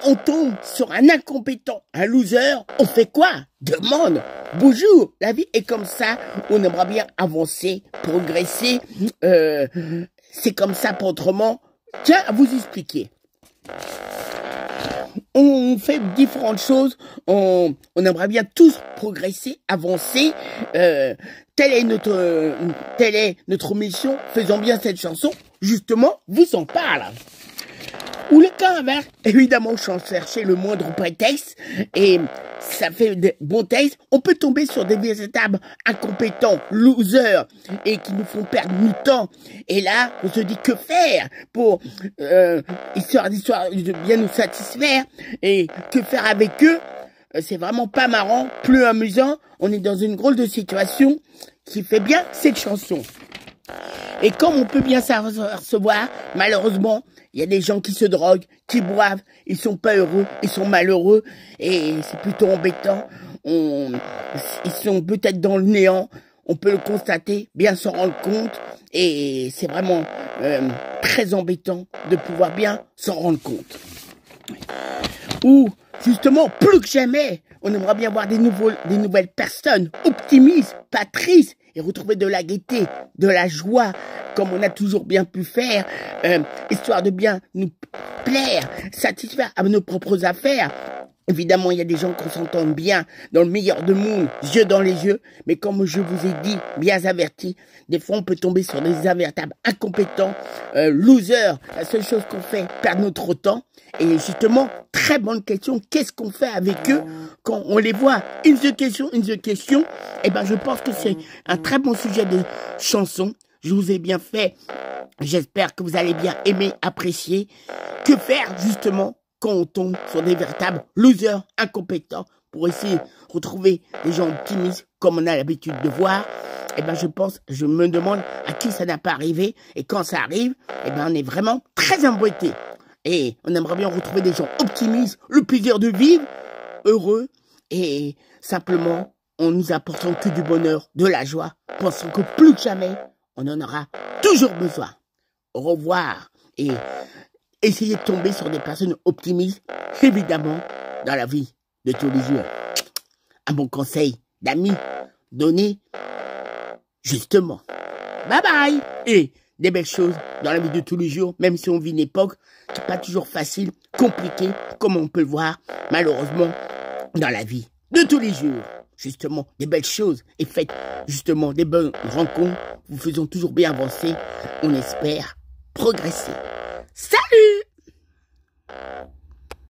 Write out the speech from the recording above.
on tombe sur un incompétent, un loser, on fait quoi? Demande. Bonjour, la vie est comme ça, on aimerait bien avancer, progresser, c'est comme ça, pas autrement. Tiens, à vous expliquer. On fait différentes choses, on aimerait bien tous progresser, avancer, telle est notre mission, faisons bien cette chanson, justement, vous en parle. Ou le cas inverse, évidemment, sans chercher le moindre prétexte, et ça fait de bons textes, on peut tomber sur des véritables incompétents, losers, et qui nous font perdre du temps. Et là, on se dit que faire pour, histoire de bien nous satisfaire, et que faire avec eux, c'est vraiment pas marrant, plus amusant, on est dans une drôle de situation qui fait bien cette chanson. Et comme on peut bien s'apercevoir, malheureusement, il y a des gens qui se droguent, qui boivent, ils sont pas heureux, ils sont malheureux, et c'est plutôt embêtant. Ils sont peut-être dans le néant, on peut le constater, bien s'en rendre compte, et c'est vraiment très embêtant de pouvoir bien s'en rendre compte. Ou, justement, plus que jamais, on aimerait bien voir des nouvelles personnes optimistes, patrices, et retrouver de la gaieté, de la joie, comme on a toujours bien pu faire, histoire de bien nous plaire, satisfaire à nos propres affaires. Évidemment, il y a des gens qui s'entendent bien, dans le meilleur des mondes, yeux dans les yeux, mais comme je vous ai dit, bien averti, des fois on peut tomber sur des véritables incompétents, losers, la seule chose qu'on fait, perdre notre temps. Et justement, très bonne question, qu'est-ce qu'on fait avec eux quand on les voit? Une seule question, eh ben je pense que c'est un très bon sujet de chanson. Je vous ai bien fait, j'espère que vous allez bien aimer, apprécier. Que faire justement quand on tombe sur des véritables losers, incompétents, pour essayer de retrouver des gens optimistes comme on a l'habitude de voir? Eh ben je me demande à qui ça n'a pas arrivé, et quand ça arrive, eh ben on est vraiment très embêté. Et on aimerait bien retrouver des gens optimistes, le plaisir de vivre, heureux, et simplement en nous apportant que du bonheur, de la joie, pensant que plus que jamais, on en aura toujours besoin. Au revoir, et essayez de tomber sur des personnes optimistes, évidemment, dans la vie de tous les jours. Un bon conseil d'amis donné, justement. Bye bye! Et des belles choses dans la vie de tous les jours, même si on vit une époque qui n'est pas toujours facile, compliquée, comme on peut le voir, malheureusement, dans la vie de tous les jours. Justement, des belles choses, et faites justement des bonnes rencontres, vous faisons toujours bien avancer, on espère progresser. Salut!